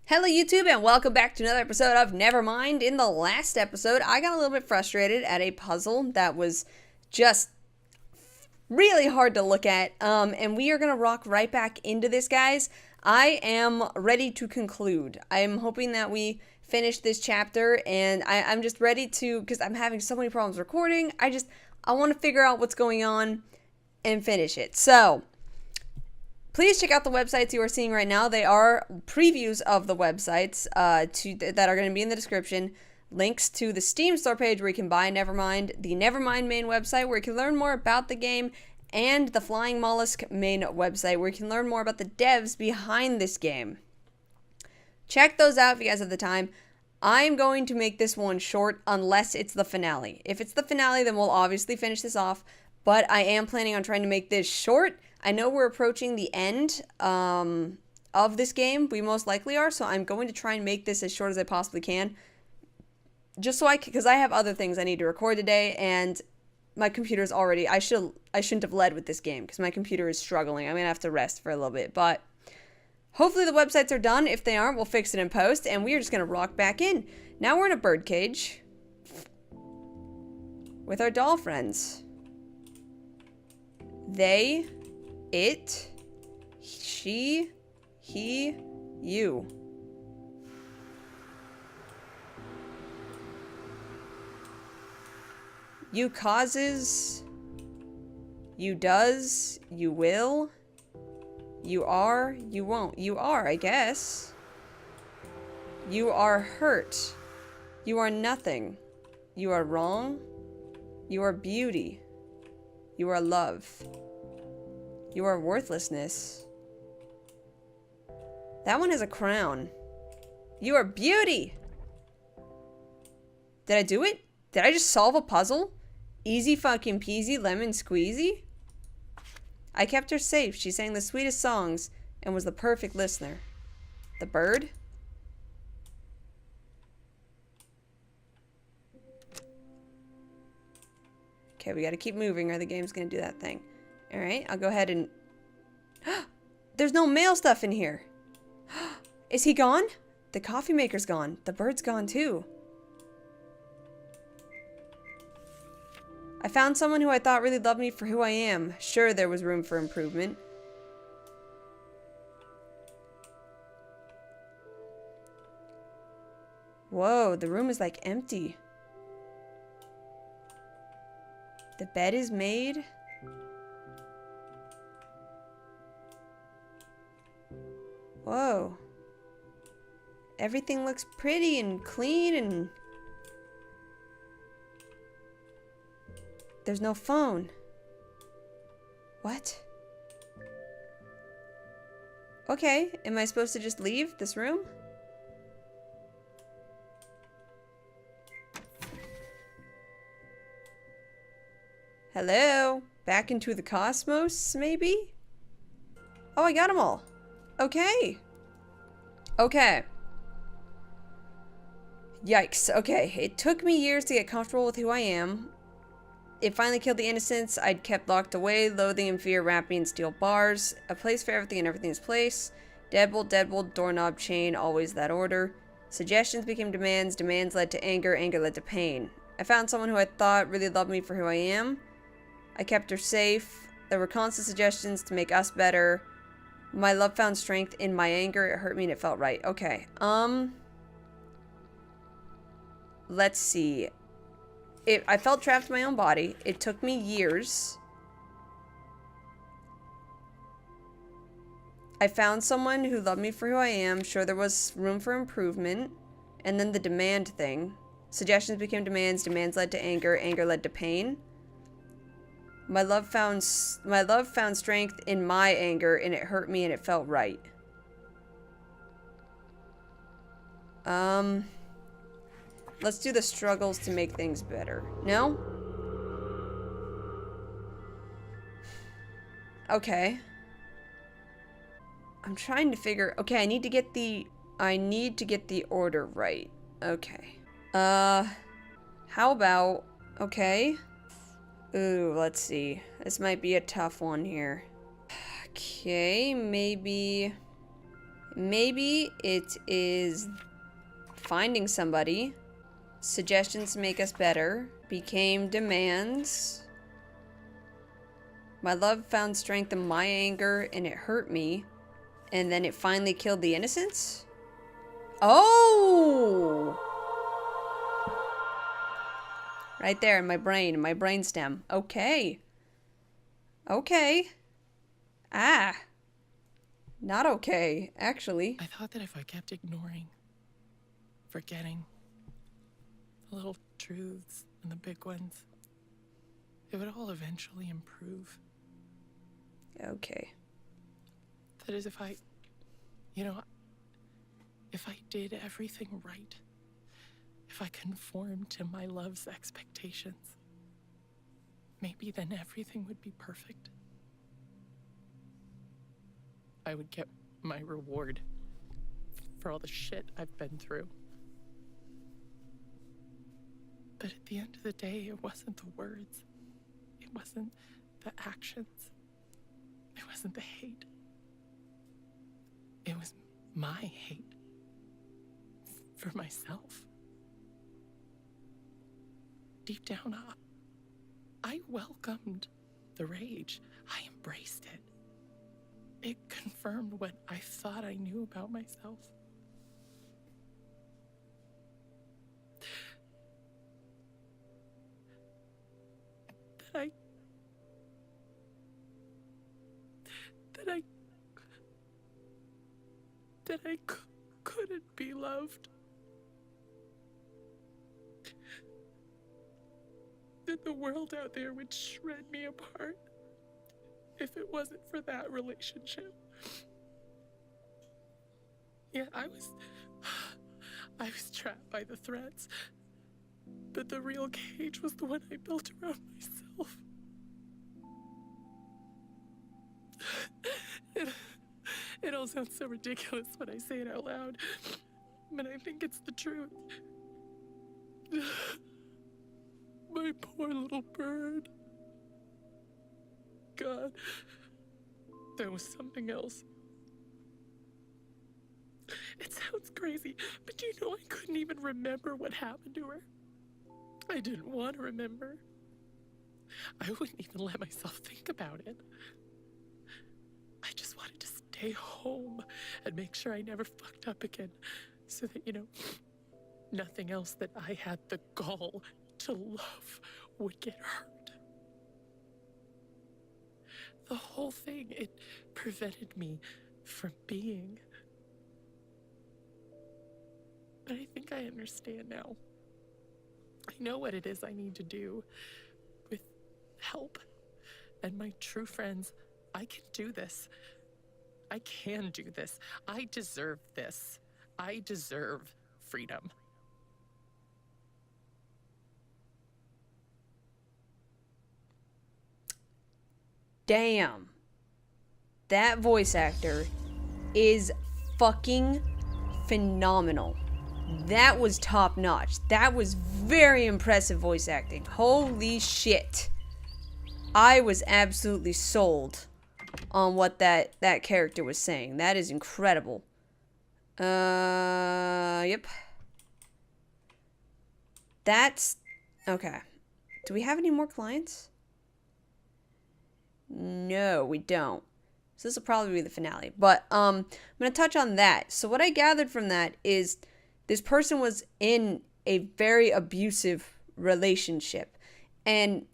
Hello YouTube and welcome back to another episode of Nevermind. In the last episode, I got a little bit frustrated at a puzzle that was just really hard to look at, and we are going to rock right back into this, guys. I am ready to conclude. I am hoping that we finish this chapter, and I'm just ready to, because I'm having so many problems recording. I want to figure out what's going on and finish it. So please check out the websites you are seeing right now. They are previews of the websites that are going to be in the description. Links to the Steam store page where you can buy Nevermind, the Nevermind main website where you can learn more about the game, and the Flying Mollusk main website where you can learn more about the devs behind this game. Check those out if you guys have the time. I'm going to make this one short unless it's the finale. If it's the finale, then we'll obviously finish this off, but I am planning on trying to make this short. I know we're approaching the end of this game. We most likely are, so I'm going to try and make this as short as I possibly can. Just so because I have other things I need to record today, and my computer's already, I shouldn't have led with this game because my computer is struggling. I'm going to have to rest for a little bit, but hopefully the websites are done. If they aren't, we'll fix it in post, and we are just going to rock back in. Now we're in a birdcage with our doll friends. They, it, she, he, you. You causes, you does, you will, you are, you won't. You are, I guess. You are hurt. You are nothing. You are wrong. You are beauty. You are love. You are worthlessness. That one has a crown. You are beauty. Did I do it? Did I just solve a puzzle? Easy fucking peasy lemon squeezy? I kept her safe. She sang the sweetest songs and was the perfect listener. The bird? Okay, we gotta keep moving or the game's gonna do that thing. Alright, I'll go ahead and... There's no mail stuff in here! Is he gone? The coffee maker's gone. The bird's gone too. I found someone who I thought really loved me for who I am. Sure, there was room for improvement. Whoa, the room is like empty. The bed is made. Whoa. Everything looks pretty and clean and... There's no phone. What? Okay, am I supposed to just leave this room? Hello? Back into the cosmos, maybe? Oh, I got them all. Okay. Okay. Yikes. Okay, it took me years to get comfortable with who I am. It finally killed the innocence I'd kept locked away. Loathing and fear wrapped me in steel bars. A place for everything in everything's place. Deadbolt, doorknob, chain, always that order. Suggestions became demands. Demands led to anger. Anger led to pain. I found someone who I thought really loved me for who I am. I kept her safe. There were constant suggestions to make us better. My love found strength in my anger. It hurt me and it felt right. Okay. Let's see. I felt trapped in my own body. It took me years. I found someone who loved me for who I am. Sure, there was room for improvement. And then the demand thing. Suggestions became demands. Demands led to anger. Anger led to pain. My love found strength in my anger, and it hurt me, and it felt right. Let's do the struggles to make things better. No? Okay. I'm trying to figure... Okay, I need to get the order right. Okay. How about... Okay. Ooh, let's see. This might be a tough one here. Okay, maybe Maybe it is finding somebody. Suggestions make us better. Became demands. My love found strength in my anger and it hurt me. And then it finally killed the innocents? Oh! Right there in my brain, in my brainstem. Okay. Okay. Ah. Not okay, actually. I thought that if I kept ignoring, forgetting the little truths and the big ones, it would all eventually improve. Okay. That is, if I, you know, if I did everything right, if I conformed to my love's expectations, maybe then everything would be perfect. I would get my reward for all the shit I've been through. But at the end of the day, it wasn't the words. It wasn't the actions. It wasn't the hate. It was my hate for myself. Deep down, I welcomed the rage. I embraced it. It confirmed what I thought I knew about myself. That I couldn't be loved. That the world out there would shred me apart if it wasn't for that relationship. Yeah, I was trapped by the threats, but the real cage was the one I built around myself. It all sounds so ridiculous when I say it out loud, but I think it's the truth. My poor little bird. God, there was something else. It sounds crazy, but you know I couldn't even remember what happened to her. I didn't want to remember. I wouldn't even let myself think about it. I just wanted to stay home and make sure I never fucked up again, so that, you know, nothing else that I had the gall to love would get hurt. The whole thing, it prevented me from being. But I think I understand now. I know what it is I need to do. With help and my true friends, I can do this. I can do this. I deserve this. I deserve freedom. Damn. That voice actor is fucking phenomenal. That was top notch. That was very impressive voice acting. Holy shit. I was absolutely sold on what that character was saying. That is incredible. Yep. That's okay. Do we have any more clients? No, we don't. So this will probably be the finale. But I'm going to touch on that. So what I gathered from that is this person was in a very abusive relationship. And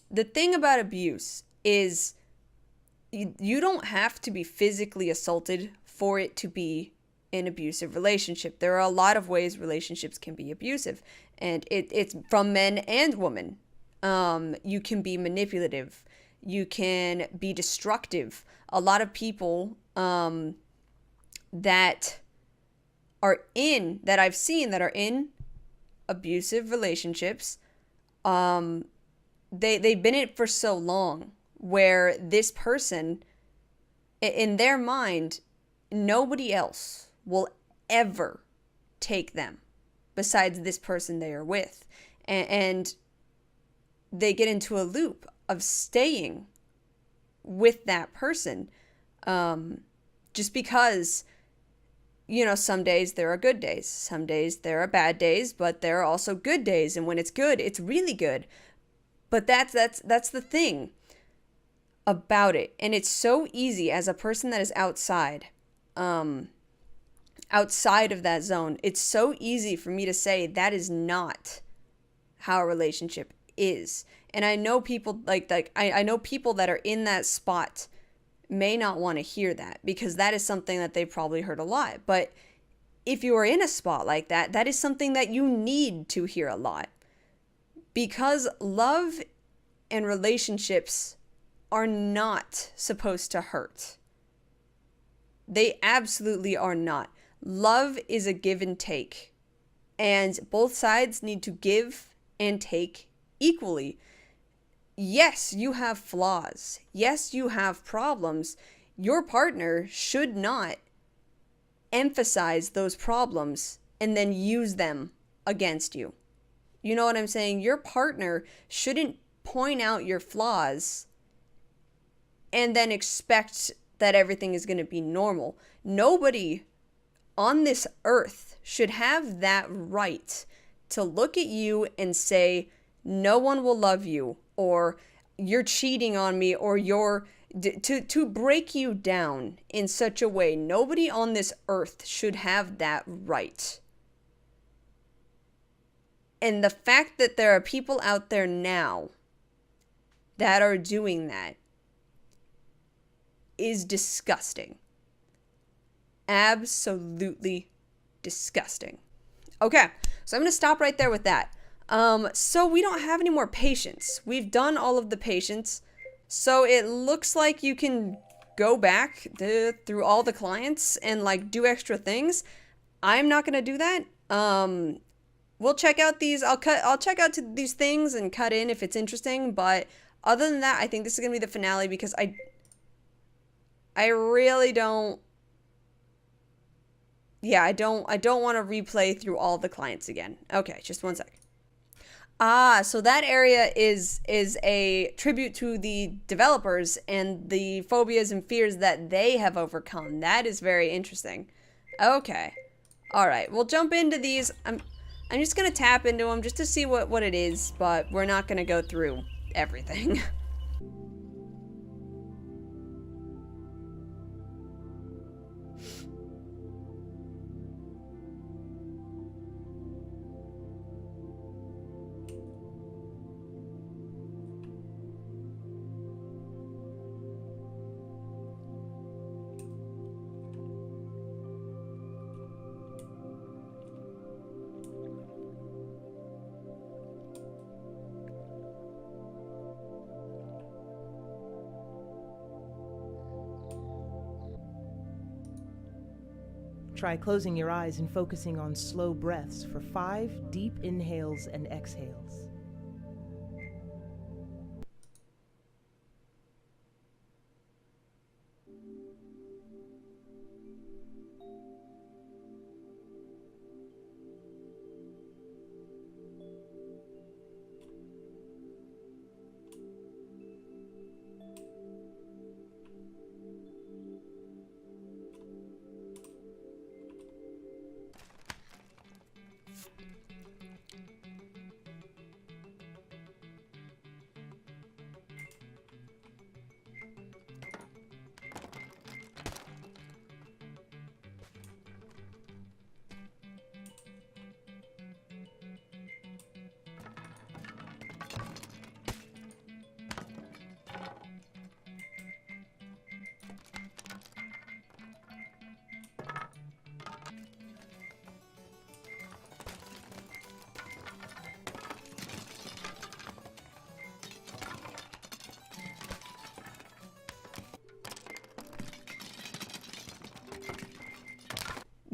the thing about abuse is you don't have to be physically assaulted for it to be an abusive relationship. There are a lot of ways relationships can be abusive. And it's from men and women. You can be manipulative. You can be destructive. A lot of people that I've seen that are in abusive relationships, they've been in it for so long where this person, in their mind, nobody else will ever take them besides this person they are with. And they get into a loop of staying with that person just because, you know, some days there are good days, some days there are bad days, but there are also good days, and when it's good, it's really good. But that's the thing about it. And it's so easy as a person that is outside of that zone. It's so easy for me to say that is not how a relationship is. And I know people I know people that are in that spot may not want to hear that, because that is something that they've probably heard a lot. But if you are in a spot like that, that is something that you need to hear a lot, because love and relationships are not supposed to hurt. They absolutely are not. Love is a give and take, and both sides need to give and take equally. Yes, you have flaws. Yes, you have problems. Your partner should not emphasize those problems and then use them against you. You know what I'm saying? Your partner shouldn't point out your flaws and then expect that everything is going to be normal. Nobody on this earth should have that right to look at you and say, no one will love you, or you're cheating on me, or to break you down in such a way. Nobody on this earth should have that right. And the fact that there are people out there now that are doing that is disgusting. Absolutely disgusting. Okay, so I'm going to stop right there with that. So we don't have any more patients. We've done all of the patients. So it looks like you can go back through all the clients and like do extra things. I'm not going to do that. We'll check out these. I'll check out these things and cut in if it's interesting. But other than that, I think this is going to be the finale, because I really don't. Yeah, I don't want to replay through all the clients again. Okay, just one sec. So that area is a tribute to the developers and the phobias and fears that they have overcome. That is very interesting. Okay. All right, we'll jump into these. I'm just going to tap into them just to see what it is, but we're not going to go through everything. Try closing your eyes and focusing on slow breaths for 5 deep inhales and exhales.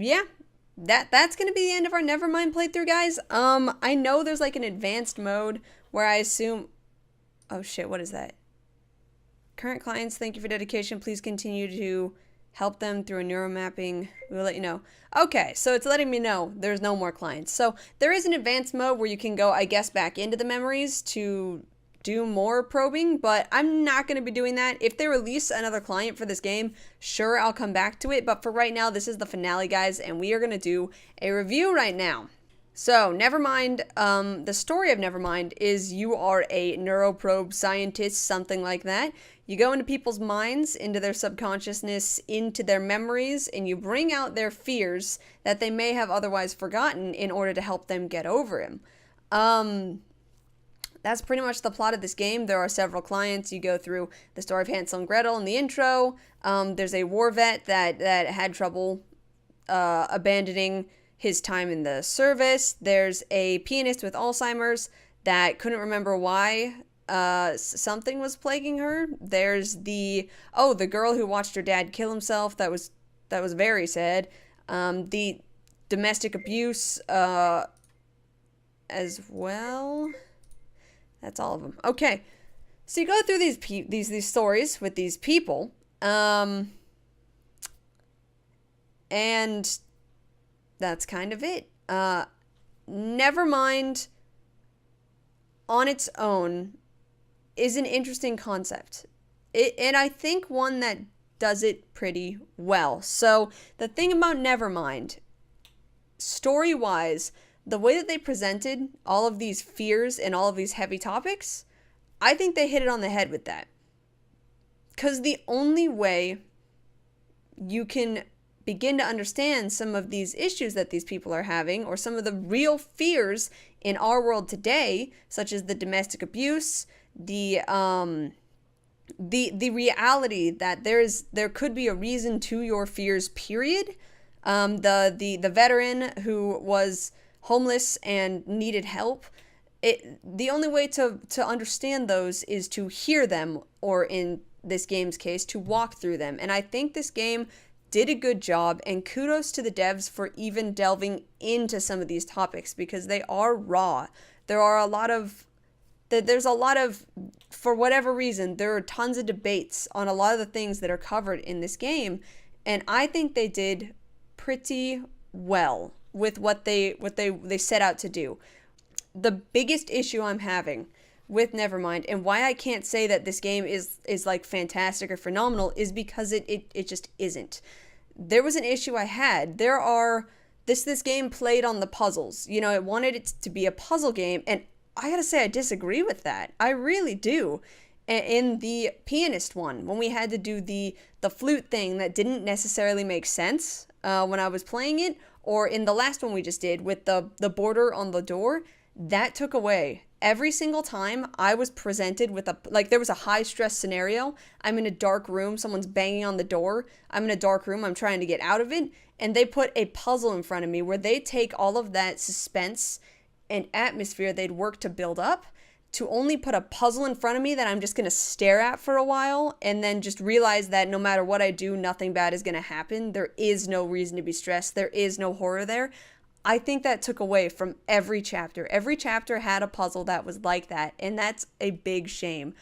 Yeah, that's gonna be the end of our Nevermind playthrough, guys. I know there's like an advanced mode where I assume, oh shit, what is that? Current clients, thank you for dedication. Please continue to help them through a neuromapping. We will let you know. Okay, so it's letting me know there's no more clients. So there is an advanced mode where you can go, I guess, back into the memories to do more probing, but I'm not going to be doing that. If they release another client for this game, sure, I'll come back to it, but for right now, this is the finale, guys, and we are going to do a review right now. So, Nevermind, the story of Nevermind is you are a neuroprobe scientist, something like that. You go into people's minds, into their subconsciousness, into their memories, and you bring out their fears that they may have otherwise forgotten in order to help them get over him. That's pretty much the plot of this game. There are several clients. You go through the story of Hansel and Gretel in the intro. There's a war vet that had trouble abandoning his time in the service. There's a pianist with Alzheimer's that couldn't remember why something was plaguing her. There's the girl who watched her dad kill himself. That was very sad. The domestic abuse as well. That's all of them. Okay, so you go through these stories with these people, and that's kind of it. Nevermind on its own is an interesting concept, and I think one that does it pretty well. So the thing about Nevermind, story-wise, the way that they presented all of these fears and all of these heavy topics, I think they hit it on the head with that. Because the only way you can begin to understand some of these issues that these people are having, or some of the real fears in our world today, such as the domestic abuse, the reality that there could be a reason to your fears, period. The veteran who was homeless and needed help, the only way to understand those is to hear them, or in this game's case, to walk through them. And I think this game did a good job, and kudos to the devs for even delving into some of these topics, because they are raw. There's a lot of, for whatever reason, there are tons of debates on a lot of the things that are covered in this game, and I think they did pretty well with what they set out to do. The biggest issue I'm having with Nevermind, and why I can't say that this game is like fantastic or phenomenal, is because it just isn't. There was an issue I had. This game played on the puzzles. You know, it wanted it to be a puzzle game, and I gotta say I disagree with that. I really do. In the pianist one, when we had to do the flute thing that didn't necessarily make sense when I was playing it, or in the last one we just did with the border on the door, that took away. Every single time I was presented with there was a high stress scenario. I'm in a dark room, someone's banging on the door. I'm in a dark room, I'm trying to get out of it, and they put a puzzle in front of me where they take all of that suspense and atmosphere they'd worked to build up, to only put a puzzle in front of me that I'm just going to stare at for a while, and then just realize that no matter what I do, nothing bad is going to happen. There is no reason to be stressed. There is no horror there. I think that took away from every chapter. Every chapter had a puzzle that was like that, and that's a big shame.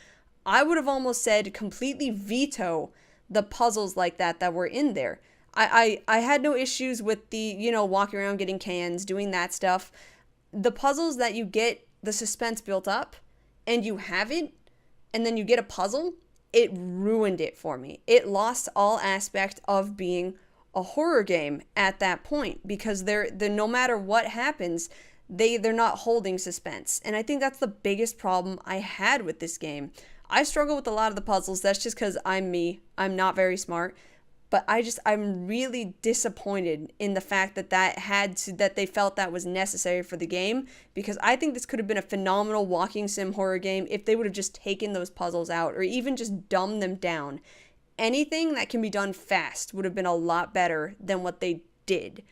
I would have almost said completely veto the puzzles like that were in there. I had no issues with the, walking around getting cans, doing that stuff. The puzzles that you get the suspense built up and you have it, and then you get a puzzle, it ruined it for me. It lost all aspect of being a horror game at that point, because they're no matter what happens, they're not holding suspense. And I think that's the biggest problem I had with this game. I struggle with a lot of the puzzles. That's just because I'm me. I'm not very smart. But I'm really disappointed in the fact that that they felt that was necessary for the game, because I think this could have been a phenomenal walking sim horror game if they would have just taken those puzzles out, or even just dumbed them down. Anything that can be done fast would have been a lot better than what they did.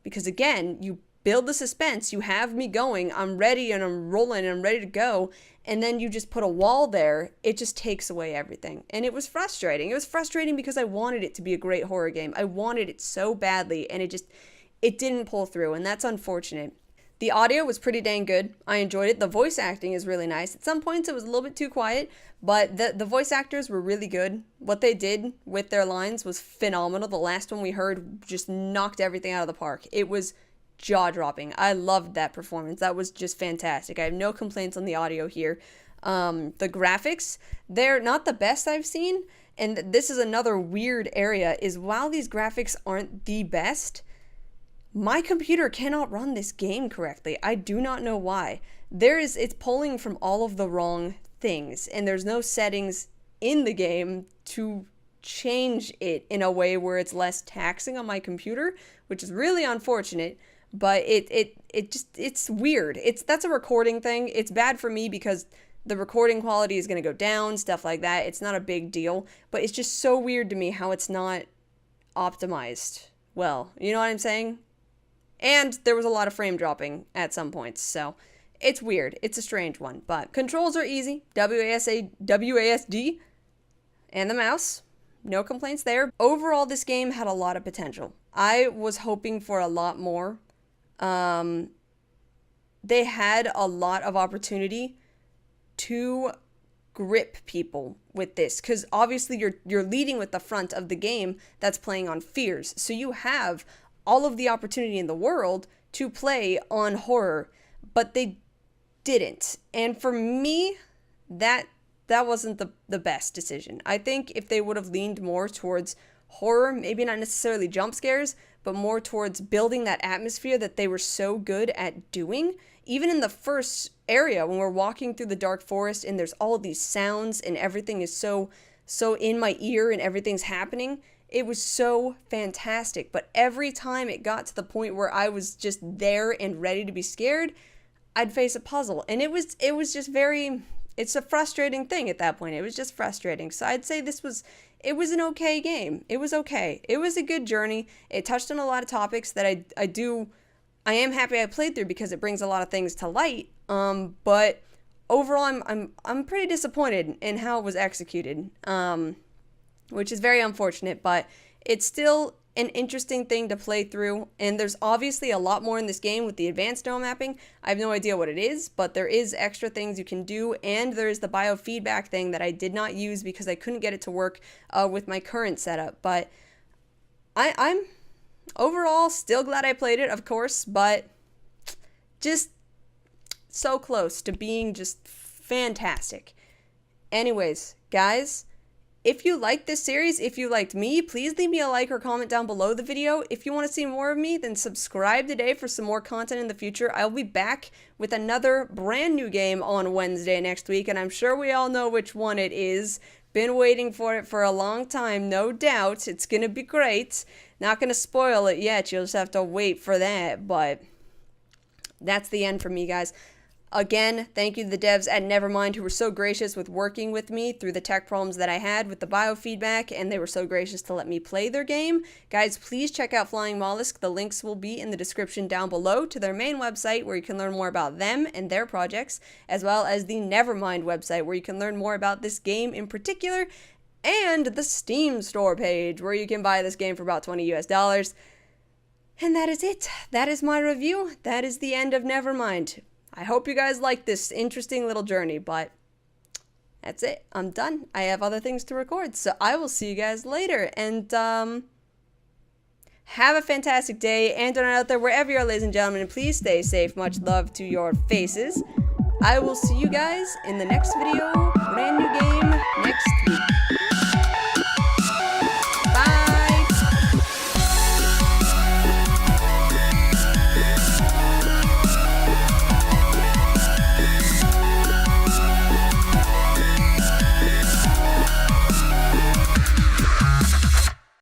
Because again, you build the suspense, you have me going, I'm ready and I'm rolling and I'm ready to go, and then you just put a wall there. It just takes away everything. And it was frustrating. It was frustrating because I wanted it to be a great horror game. I wanted it so badly, and it didn't pull through, and that's unfortunate. The audio was pretty dang good. I enjoyed it. The voice acting is really nice. At some points it was a little bit too quiet, but the voice actors were really good. What they did with their lines was phenomenal. The last one we heard just knocked everything out of the park. It was jaw-dropping. I loved that performance. That was just fantastic. I have no complaints on the audio here. The graphics, they're not the best I've seen. And this is another weird area, is while these graphics aren't the best, my computer cannot run this game correctly. I do not know why. It's pulling from all of the wrong things, and there's no settings in the game to change it in a way where it's less taxing on my computer, which is really unfortunate. But it's weird. That's a recording thing. It's bad for me because the recording quality is going to go down, stuff like that. It's not a big deal, but it's just so weird to me how it's not optimized well. You know what I'm saying? And there was a lot of frame dropping at some points, so it's weird. It's a strange one, but controls are easy. WASD, and the mouse. No complaints there. Overall, this game had a lot of potential. I was hoping for a lot more. They had a lot of opportunity to grip people with this, because obviously you're leading with the front of the game that's playing on fears, so you have all of the opportunity in the world to play on horror, but they didn't. And for me, that wasn't the best decision. I think if they would have leaned more towards horror, maybe not necessarily jump scares, but more towards building that atmosphere that they were so good at doing. Even in the first area, when we're walking through the dark forest and there's all these sounds and everything is so in my ear and everything's happening, it was so fantastic. But every time it got to the point where I was just there and ready to be scared, I'd face a puzzle. And it was just very, it's a frustrating thing at that point. It was just frustrating. So I'd say it was an okay game. It was okay. It was a good journey. It touched on a lot of topics that I am happy I played through because it brings a lot of things to light. But overall, I'm pretty disappointed in how it was executed. Which is very unfortunate, but it's still an interesting thing to play through, and there's obviously a lot more in this game with the advanced neural mapping. I have no idea what it is, but there is extra things you can do, and there's the biofeedback thing that I did not use because I couldn't get it to work with my current setup. But I'm overall still glad I played it, of course, but just so close to being just fantastic. Anyways, guys, if you like this series, if you liked me, please leave me a like or comment down below the video. If you want to see more of me, then subscribe today for some more content in the future. I'll be back with another brand new game on Wednesday next week, and I'm sure we all know which one it is. Been waiting for it for a long time, no doubt. It's going to be great. Not going to spoil it yet. You'll just have to wait for that, but that's the end for me, guys. Again, thank you to the devs at Nevermind who were so gracious with working with me through the tech problems that I had with the biofeedback, and they were so gracious to let me play their game. Guys, please check out Flying Mollusk. The links will be in the description down below to their main website where you can learn more about them and their projects, as well as the Nevermind website where you can learn more about this game in particular, and the Steam store page where you can buy this game for about $20 US. And that is it. That is my review. That is the end of Nevermind. I hope you guys like this interesting little journey, but that's it. I'm done. I have other things to record, so I will see you guys later. And have a fantastic day and night out there wherever you are, ladies and gentlemen. And please stay safe. Much love to your faces. I will see you guys in the next video. Brand new game next week.